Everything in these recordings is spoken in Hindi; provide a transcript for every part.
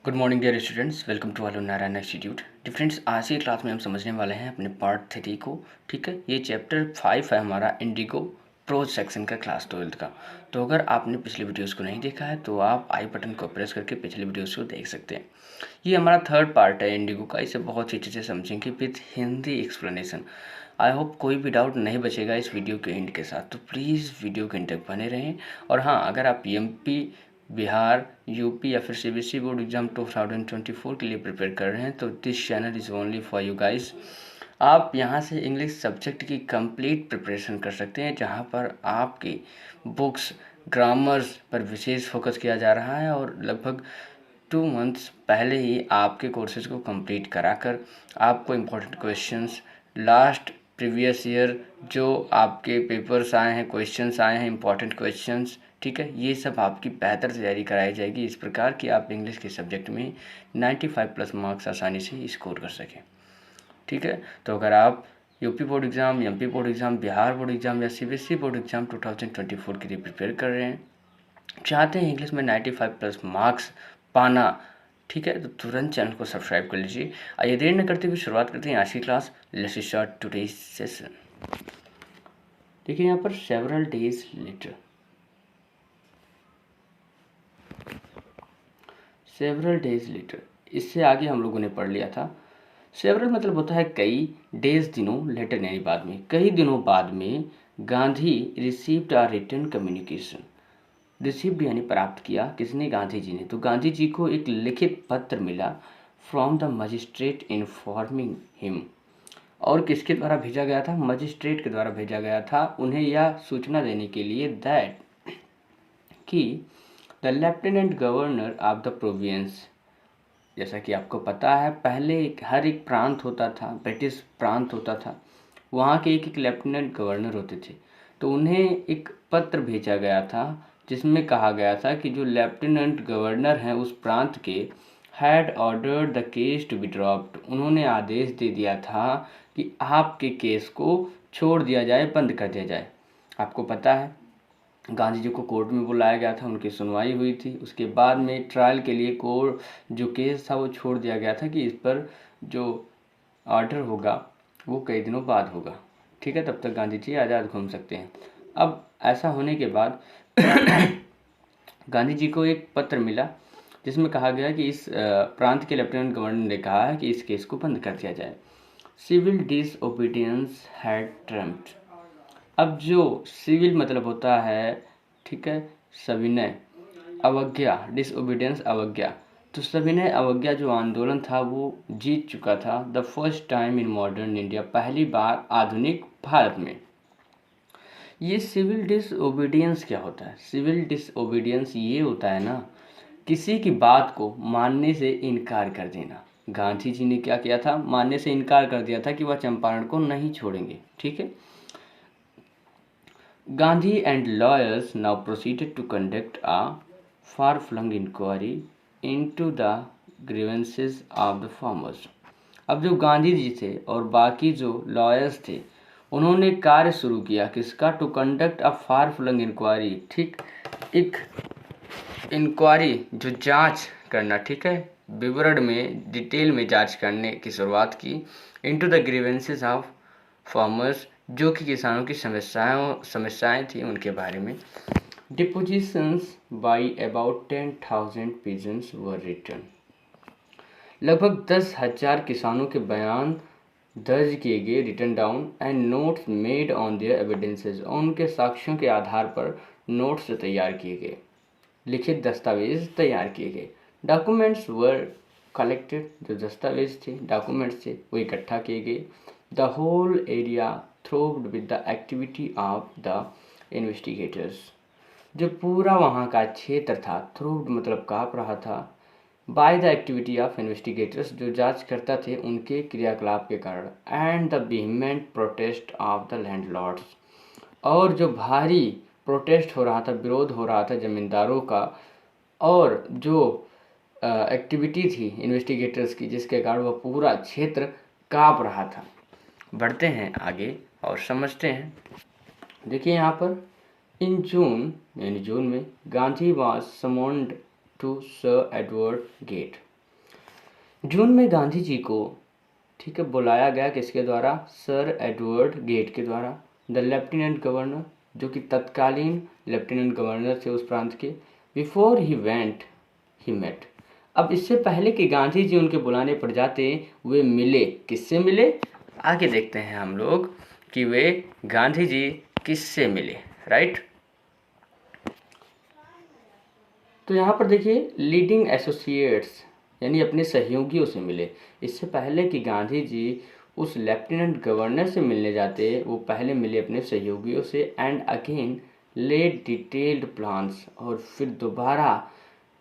Good morning dear students, welcome to Aalo Narayan institute. Friends, आज की क्लास में हम समझने वाले हैं अपने पार्ट 3 को। ठीक है, ये चैप्टर 5 है हमारा इंडिगो प्रोज सेक्शन का, क्लास 12th का। तो अगर आपने पिछले वीडियोस को नहीं देखा है तो आप आई बटन को प्रेस करके पिछले वीडियोस को देख सकते हैं। ये हमारा थर्ड पार्ट है इंडिगो का। इसे बहुत ही अच्छे से समझेंगे with Hindi explanation. I hope कोई भी डाउट नहीं बचेगा इस वीडियो के एंड के साथ, तो प्लीज़ वीडियो के एंड तक बने रहें। और हाँ, अगर आप एमपी, बिहार, यूपी या फिर सीबीएसई बोर्ड एग्जाम 2024 के लिए प्रिपेयर कर रहे हैं तो this channel is only for you guys. आप यहाँ से इंग्लिश सब्जेक्ट की कंप्लीट प्रिपरेशन कर सकते हैं, जहाँ पर आपकी बुक्स, ग्रामर्स पर विशेष फोकस किया जा रहा है। और लगभग 2 मंथ्स पहले ही आपके कोर्सेज को कंप्लीट कराकर आपको important questions, last previous year जो आपके पेपर्स आए हैं, क्वेश्चंस आए हैं, इम्पॉर्टेंट क्वेश्चंस, ठीक है, ये सब आपकी बेहतर तैयारी कराई जाएगी इस प्रकार कि आप इंग्लिश के सब्जेक्ट में 95 प्लस मार्क्स आसानी से स्कोर कर सकें। ठीक है, तो अगर आप UP board exam, MP board exam, Bihar board exam या सीबीएसई बोर्ड एग्ज़ाम 2024 के लिए प्रिपेयर कर रहे हैं, चाहते हैं इंग्लिश में 95 प्लस मार्क्स पाना, ठीक है, तो तुरंत चैनल को सब्सक्राइब कर लीजिए। आइए देर न करते हुए शुरुआत करते हैं आज की class. Let's start today's session. देखिए यहाँ पर several days later, several days later, इससे आगे हम लोगों ने पढ़ लिया था। सेवरल मतलब होता है कई, डेज दिनों, लेटर यानी बाद में, कई दिनों बाद में Gandhi received a written communication. Received यानी प्राप्त किया, किसने? गांधी जी ने। तो गांधी जी को एक लिखित पत्र मिला from the magistrate informing him. और किसके द्वारा भेजा गया था? मजिस्ट्रेट के द्वारा भेजा गया था उन्हें यह सूचना देने के लिए दैट कि the lieutenant governor of the province, जैसा कि आपको पता है पहले हर एक प्रांत होता था, ब्रिटिश प्रांत होता था, वहाँ के एक एक लेफ्टिनेंट गवर्नर होते थे। तो उन्हें एक पत्र भेजा गया था जिसमें कहा गया था कि जो लेफ्टिनेंट गवर्नर हैं उस प्रांत के, had ordered the case to be dropped, उन्होंने आदेश दे दिया था कि आपके केस को छोड़ दिया जाए, बंद कर दिया जाए। आपको पता है गांधी जी को कोर्ट में बुलाया गया था, उनकी सुनवाई हुई थी, उसके बाद में ट्रायल के लिए कोर्ट जो केस था वो छोड़ दिया गया था कि इस पर जो ऑर्डर होगा वो कई दिनों बाद होगा। ठीक है, तब तक गांधी जी आज़ाद घूम सकते हैं। अब ऐसा होने के बाद गांधी जी को एक पत्र मिला जिसमें कहा गया कि इस प्रांत के लेफ्टिनेंट गवर्नर ने कहा है कि इस केस को बंद कर दिया जाए। Civil disobedience had trumped. अब जो सिविल मतलब होता है, ठीक है, सविनय, अवज्ञा, डिसओबीडियंस अवज्ञा, तो सविनय अवज्ञा जो आंदोलन था वो जीत चुका था। The first time in modern India, पहली बार आधुनिक भारत में। ये सिविल डिसओबीडियंस क्या होता है? सिविल डिसओबीडियंस ये होता है ना, किसी की बात को मानने से इनकार कर देना। गांधी जी ने क्या किया था? मानने से इनकार कर दिया था कि वह चंपारण को नहीं छोड़ेंगे। ठीक है, Gandhi and lawyers now proceeded to conduct a far-flung inquiry into the grievances of the farmers. अब जो गांधी जी थे और बाकी जो लॉयर्स थे उन्होंने कार्य शुरू किया, किसका? To conduct a far flung inquiry. ठीक, एक इंक्वायरी जो जांच करना, ठीक है, विवरण में, डिटेल में जांच करने की शुरुआत की, into the grievances of farmers, जो कि किसानों की समस्याएं थी उनके बारे में। Depositions by about 10,000 peasants were written. लगभग 10,000 किसानों के बयान दर्ज किए गए, written down, and notes made on their evidences, और उनके साक्ष्यों के आधार पर नोट्स तैयार किए गए, लिखित दस्तावेज तैयार किए गए। डॉक्यूमेंट्स वर कलेक्टेड, जो दस्तावेज थे, डॉक्यूमेंट्स थे, वो इकट्ठा किए गए। The whole area throbbed with the activity of the investigators, जो पूरा वहाँ का क्षेत्र था, थ्रोव्ड मतलब काँप रहा था, by the activity of investigators, जो जांच करता थे उनके क्रियाकलाप के कारण, and the vehement protest of the landlords, और जो भारी प्रोटेस्ट हो रहा था, विरोध हो रहा था ज़मींदारों का, और जो एक्टिविटी थी इन्वेस्टिगेटर्स की, जिसके कारण वह पूरा क्षेत्र काँप रहा था। बढ़ते हैं आगे और समझते हैं। देखिए यहाँ पर इन जून यानी जून में Gandhi was summoned to sir Edward Gait. जून में गांधी जी को, ठीक है, बुलाया गया किसके द्वारा? सर एडवर्ड गेट के द्वारा, द लेफ्टिनेंट गवर्नर, जो कि तत्कालीन लेफ्टिनेंट गवर्नर थे उस प्रांत के। Before he went he met. अब इससे पहले कि गांधी जी उनके बुलाने पर जाते, वे मिले। किससे मिले? आगे देखते हैं हम लोग कि वे गांधी जी किससे मिले, राइट। तो यहाँ पर देखिए, लीडिंग एसोसिएट्स यानी अपने सहयोगियों से मिले। इससे पहले कि गांधी जी उस लेफ्टिनेंट गवर्नर से मिलने जाते, वो पहले मिले अपने सहयोगियों से। And again laid detailed plans, और फिर दोबारा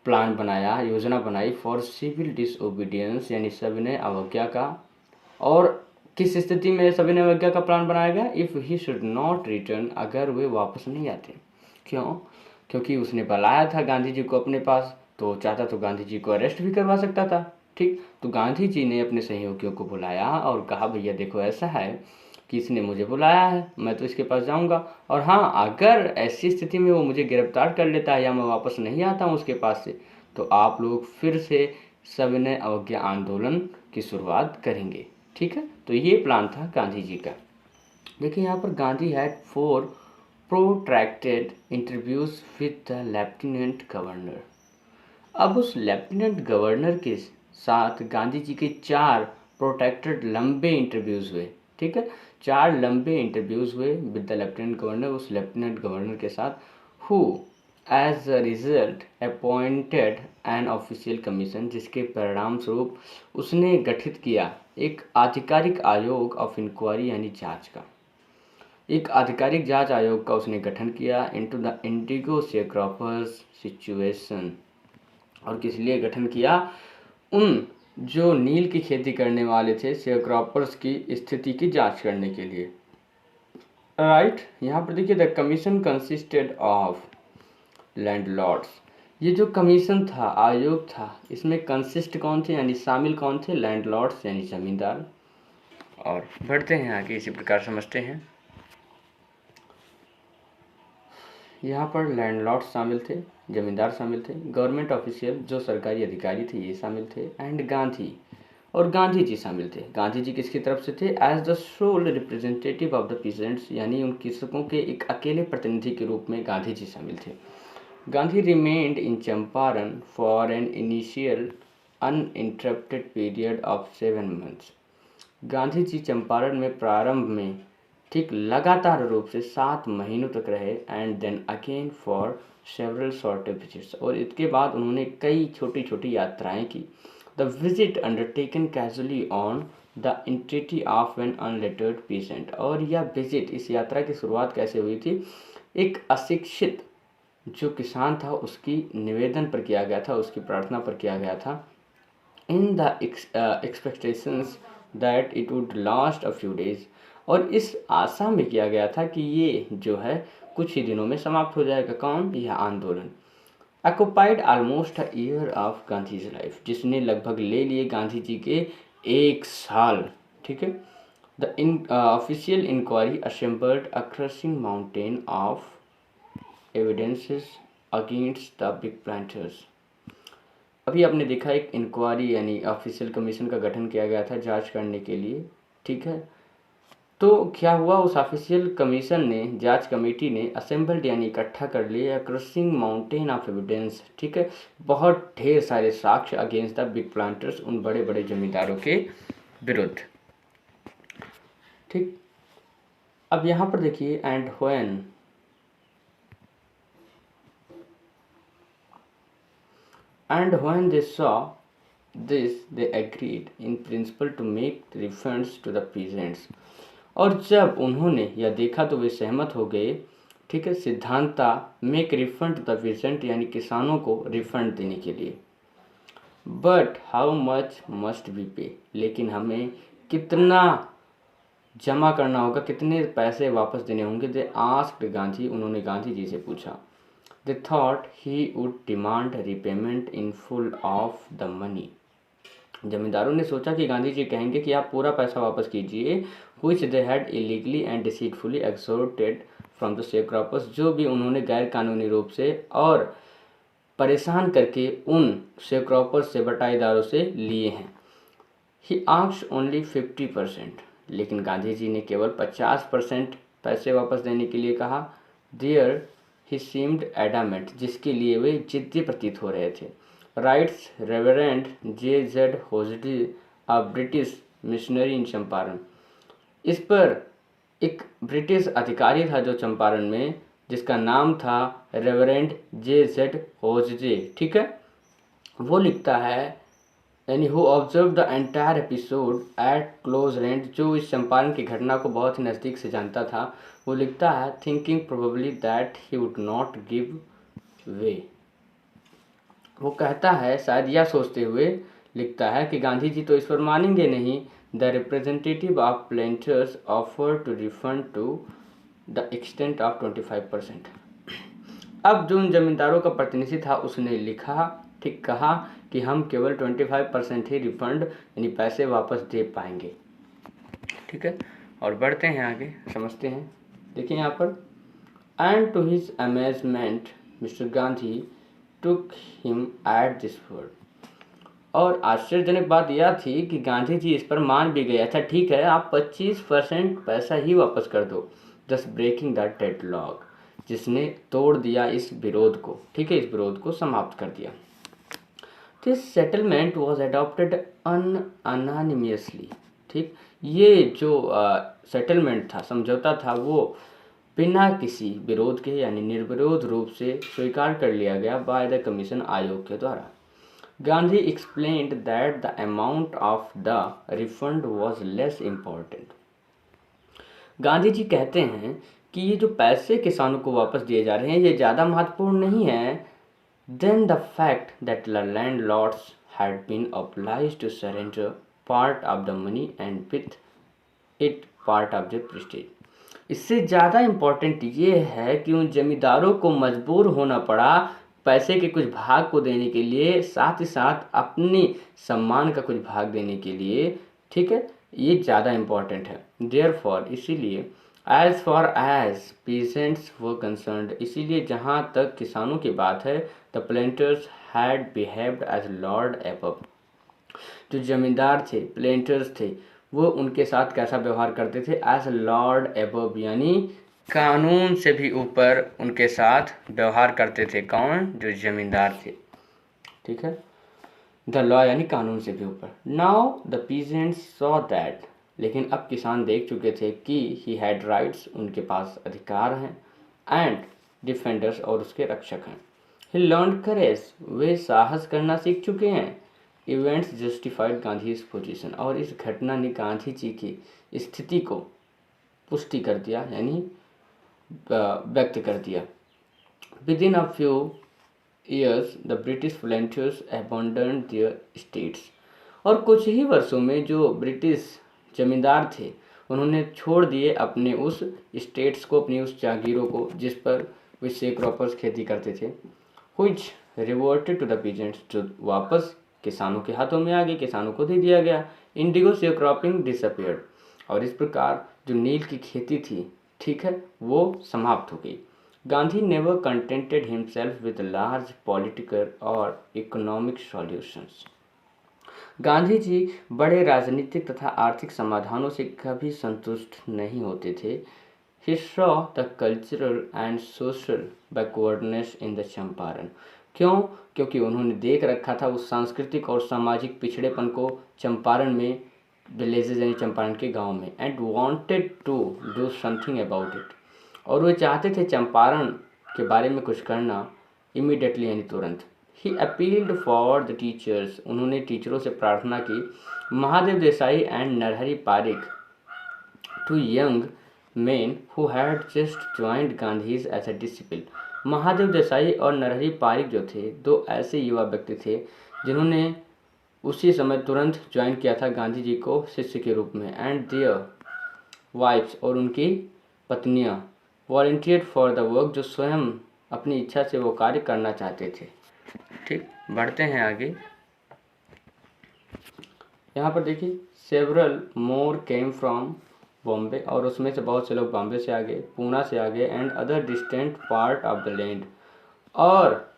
प्लान बनाया, योजना बनाई फॉर सिविल डिसओबीडियंस यानी सविनय अवज्ञा का। और किस स्थिति में सविनय अवज्ञा का प्लान बनाया गया? If he should not return, अगर वे वापस नहीं आते। क्यों? क्योंकि उसने बुलाया था गांधी जी को अपने पास, तो चाहता तो गांधी जी को अरेस्ट भी करवा सकता था, ठीक। तो गांधी जी ने अपने सहयोगियों को बुलाया और कहा, भैया देखो ऐसा है कि इसने मुझे बुलाया है, मैं तो इसके पास जाऊंगा, और हाँ, अगर ऐसी स्थिति में वो मुझे गिरफ्तार कर लेता है या मैं वापस नहीं आता हूँ उसके पास से, तो आप लोग फिर से सविनय अवज्ञा आंदोलन की शुरुआत करेंगे, ठीक है। तो ये प्लान था गांधी जी का। देखिए यहाँ पर Gandhi had 4 protracted interviews with the lieutenant governor. अब उस लेफ्टिनेंट गवर्नर के साथ गांधी जी के 4 प्रोट्रैक्टेड लंबे इंटरव्यूज हुए, ठीक है। 4 लंबे इंटरव्यूज हुए विद द लेफ्टिनेंट गवर्नर, उस लेफ्टिनेंट गवर्नर के साथ, who as a result appointed an official commission, जिसके परिणाम स्वरूप उसने गठित किया एक आधिकारिक आयोग ऑफ इंक्वायरी यानी जांच का। एक आधिकारिक जांच आयोग का उसने गठन किया इनटू द इंडिगो शेयरक्रॉपर्स सिचुएशन। और किस लिए गठन किया? उन जो नील की खेती करने वाले थे शेयरक्रॉपर्स की स्थिति की जांच करने के लिए, राइट। यहाँ पर देखिए, the commission consisted of landlords. ये जो कमीशन था, आयोग था, इसमें कंसिस्ट कौन थे यानी शामिल कौन थे? लैंडलॉर्ड्स यानी जमींदार। और बढ़ते हैं आगे, इसी प्रकार समझते हैं। यहाँ पर लैंडलॉर्ड्स शामिल थे, जमींदार शामिल थे, गवर्नमेंट ऑफिशियल जो सरकारी अधिकारी थे ये शामिल थे, एंड गांधी, और गांधी जी शामिल थे। गांधी जी किसकी तरफ से थे? As the sole representative of the peasants, यानी उन कृषकों के एक अकेले प्रतिनिधि के रूप में गांधी जी शामिल थे। Gandhi remained in Champaran for an initial uninterrupted period of 7 months. Gandhi ji Champaran में प्रारंभ में, ठीक, लगातार रूप से 7 महीनों तक रहे। And then again for several short visits, और इसके बाद उन्होंने कई छोटी छोटी यात्राएं की। The visit undertaken casually on the entreaty of an unlettered peasant, और यह विजिट, इस यात्रा की शुरुआत कैसे हुई थी? एक अशिक्षित जो किसान था उसकी निवेदन पर किया गया था, उसकी प्रार्थना पर किया गया था। In the expectations that it would last a few days, और इस आशा में किया गया था कि ये जो है कुछ ही दिनों में समाप्त हो जाएगा। कौन? यह आंदोलन। Occupied almost a year of Gandhi's life, जिसने लगभग ले लिए गांधी जी के 1 साल, ठीक है। The official inquiry assembled a crushing mountain of evidences against the big planters. अभी आपने देखा एक इंक्वायरी यानी ऑफिशियल कमीशन का गठन किया गया था जांच करने के लिए, ठीक है। तो क्या हुआ? उस ऑफिशियल कमीशन ने, जांच कमेटी ने असेंबल्ड यानी इकट्ठा कर लिया क्रशिंग माउंटेन ऑफ एविडेंस, ठीक है, बहुत ढेर सारे साक्ष्य अगेंस्ट द बिग प्लांटर्स, उन बड़े बड़े जमींदारों के विरुद्ध, ठीक। अब यहाँ पर देखिए, and when they saw this they agreed in principle to make refunds to the peasants, और जब उन्होंने यह देखा तो वे सहमत हो गए, ठीक है, सिद्धांता make refund to the peasant यानी किसानों को रिफंड देने के लिए। But how much must be pay, लेकिन हमें कितना जमा करना होगा, कितने पैसे वापस देने होंगे? दे आस्क्ड गांधी, उन्होंने गांधी जी से पूछा। They thought he would demand repayment in full of the money, जमींदारों ने सोचा कि गांधी जी कहेंगे कि आप पूरा पैसा वापस कीजिए, which they had illegally and deceitfully extorted from the sharecroppers, जो भी उन्होंने गैर कानूनी रूप से और परेशान करके उन शेयरक्रॉपर्स से, बटाईदारों से लिए हैं। ही आस्क्ड ओनली 50%, लेकिन गांधी जी ने केवल 50% पैसे वापस देने के लिए कहा। देयर ही सीम्ड एडामेंट, जिसके लिए वे जिद्दी प्रतीत हो रहे थे। Writes reverend J.Z. होजडी, a British missionary in Champaran. इस पर एक ब्रिटिश अधिकारी था जो चंपारण में, जिसका नाम था रेवरेंड J.Z. होजजे, ठीक है। वो लिखता है, यानी who observe the entire episode eight close range, जो इस चंपारण की घटना को बहुत ही नज़दीक से जानता था, वो लिखता है, thinking probably that he would not give way. वो कहता है, शायद यह सोचते हुए लिखता है कि गांधी जी तो इस पर मानेंगे नहीं। The representative of planters offered to refund to the extent of 25%। अब जो उन जमींदारों का प्रतिनिधि था उसने लिखा, ठीक कहा कि हम केवल 25% ही रिफंड यानी पैसे वापस दे पाएंगे, ठीक है। और बढ़ते हैं आगे, समझते हैं। देखिए यहाँ पर, and to his amazement mister Gandhi took him at this word. और आश्चर्यजनक बात यह थी कि गांधी जी इस पर मान भी गए। अच्छा ठीक है, आप 25% पैसा ही वापस कर दो, जस्ट ब्रेकिंग द डेडलॉक, जिसने तोड़ दिया इस विरोध को, ठीक है, इस विरोध को समाप्त कर दिया। दिस सेटलमेंट वॉज अडॉप्टेड अनॉनिमसली, ठीक। ये जो सेटलमेंट था, समझौता था, वो बिना किसी विरोध के यानी निर्विरोध रूप से स्वीकार कर लिया गया बाय द कमीशन, आयोग के द्वारा। Gandhi explained that the amount of the refund was less important. Gandhi ji कहते हैं कि ये जो पैसे किसानों को वापस दिए जा रहे हैं ये ज़्यादा महत्वपूर्ण नहीं है than the fact that the landlords had been obliged to surrender part of the money and with it part of their prestige। इससे ज़्यादा इम्पोर्टेंट ये है कि उन जमींदारों को मजबूर होना पड़ा पैसे के कुछ भाग को देने के लिए, साथ ही साथ अपनी सम्मान का कुछ भाग देने के लिए, ठीक है, ये ज़्यादा इम्पोर्टेंट है। देयरफॉर, इसीलिए, as far as peasants were concerned, इसीलिए जहाँ तक किसानों की बात है, the planters had behaved as lord above, जो जमींदार थे, प्लेंटर्स थे, वो उनके साथ कैसा व्यवहार करते थे, एज लॉर्ड एबव, यानी कानून से भी ऊपर उनके साथ व्यवहार करते थे। कौन? जो जमींदार थे, ठीक है, द लॉ यानी कानून से भी ऊपर। Now the peasants saw that, लेकिन अब किसान देख चुके थे कि ही हैड राइट्स, उनके पास अधिकार हैं, एंड डिफेंडर्स, और उसके रक्षक हैं। ही लर्न करेज, वे साहस करना सीख चुके हैं। इवेंट्स जस्टिफाइड गांधीज पोजीशन, और इस घटना ने गांधी जी की स्थिति को पुष्टि कर दिया, यानी व्यक्त कर दिया। Within a few years the British volunteers abandoned their states, और कुछ ही वर्षों में जो ब्रिटिश जमींदार थे उन्होंने छोड़ दिए अपने उस स्टेट्स को, अपनी उस जागीरों को जिस पर वे शेयरक्रॉपर्स खेती करते थे। Which reverted to the peasants, जो वापस किसानों के हाथों में आ गई, किसानों को दे दिया गया। इंडिगो शेयरक्रॉपिंग डिसअपियर्ड, और इस प्रकार जो नील की खेती थी, ठीक है, वो समाप्त हो गई। Gandhi never contented himself with large political और इकोनॉमिक सॉल्यूशंस। गांधी जी बड़े राजनीतिक तथा आर्थिक समाधानों से कभी संतुष्ट नहीं होते थे। He saw the cultural and social backwardness in the Champaran. क्यों? क्योंकि उन्होंने देख रखा था उस सांस्कृतिक और सामाजिक पिछड़ेपन को चंपारण में, विलेजेस यानी चंपारण के गांव में, and wanted to do something about it, और वे चाहते थे चंपारण के बारे में कुछ करना इमीडिएटली, यानी तुरंत। He appealed for the teachers, उन्होंने टीचरों से प्रार्थना की। Mahadev Desai and Narhari Parikh, two young men who had just joined Gandhi's as a disciple. Mahadev Desai और नरहरि पारिक जो थे, दो ऐसे युवा व्यक्ति थे जिन्होंने उसी समय तुरंत ज्वाइन किया था गांधी जी को शिष्य के रूप में। एंड देयर वाइफ्स, और उनकी पत्नियां, वॉलंटियर फॉर द वर्क, जो स्वयं अपनी इच्छा से वो कार्य करना चाहते थे। ठीक, बढ़ते हैं आगे। यहाँ पर देखिए, several more came from Bombay, और उसमें से बहुत से लोग बॉम्बे से आ गए, पूना से आ गए, and other distant part of the land, और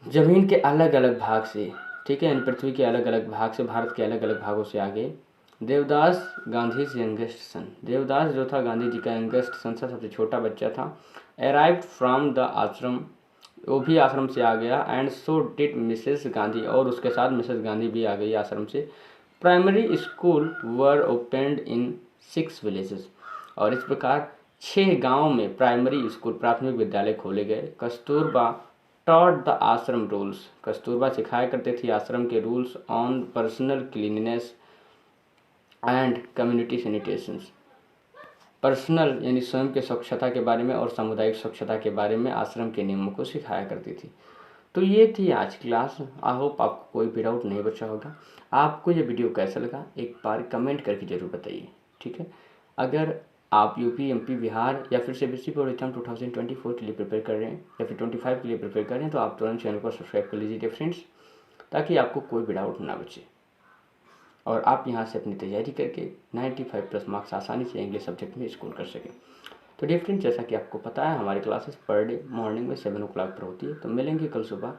ज़मीन के अलग अलग भाग से, ठीक है, इन पृथ्वी के अलग अलग भाग से, भारत के अलग अलग भागों से आ गए। देवदास गांधी यंगेस्ट सन, देवदास जो था गांधी जी का यंगेस्ट सन था, सबसे छोटा बच्चा था। अराइव्ड फ्रॉम द आश्रम, वो भी आश्रम से आ गया। And so did Mrs Gandhi, और उसके साथ मिसेस गांधी भी आ गई आश्रम से। प्राइमरी स्कूल वर ओपनड इन 6 विलेजेस, और इस प्रकार 6 गाँव में प्राइमरी स्कूल, प्राथमिक विद्यालय खोले गए। Kasturba taught the ashram rules, Kasturba सिखाया करते थे आश्रम के rules on personal cleanliness and community sanitations, personal यानी स्वयं के स्वच्छता के बारे में और सामुदायिक स्वच्छता के बारे में आश्रम के नियमों को सिखाया करती थी। तो ये थी आज की क्लास। आई होप आपको कोई भी डाउट नहीं बचा होगा। आपको ये वीडियो कैसा लगा एक बार कमेंट करके ज़रूर बताइए, ठीक है। अगर आप यूपी, एमपी, बिहार या फिर सीबीएसई बोर्ड एग्जाम 2024 के लिए प्रिपेयर कर रहे हैं या फिर 25 के लिए प्रिपेयर कर रहे हैं, तो आप तुरंत चैनल को सब्सक्राइब कर लीजिए फ्रेंड्स, ताकि आपको कोई भी डाउट ना बचे और आप यहाँ से अपनी तैयारी करके 95+ मार्क्स आसानी से इंग्लिश सब्जेक्ट में स्कोर कर सकें। तो डियर फ्रेंड्स, जैसा कि आपको पता है हमारी क्लासेस पर डे मॉर्निंग में 7 o'clock पर होती है। तो मिलेंगे कल सुबह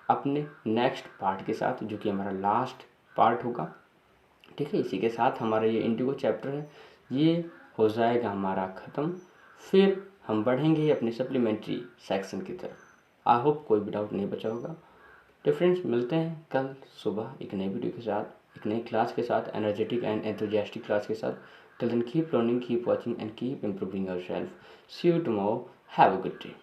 अपने नेक्स्ट पार्ट के साथ, जो कि हमारा लास्ट पार्ट होगा, ठीक है। इसी के साथ हमारा ये इंडिगो चैप्टर है, ये हो जाएगा हमारा ख़त्म। फिर हम बढ़ेंगे अपने सप्लीमेंट्री सेक्शन की तरफ। आई होप कोई भी डाउट नहीं बचा होगा। तो फ्रेंड्स, मिलते हैं कल सुबह एक नई वीडियो के साथ, एक नई क्लास के साथ, एनर्जेटिक एंड एंथुजियास्टिक क्लास के साथ। Till then keep learning, keep watching and keep improving yourself. See you tomorrow, have a good day.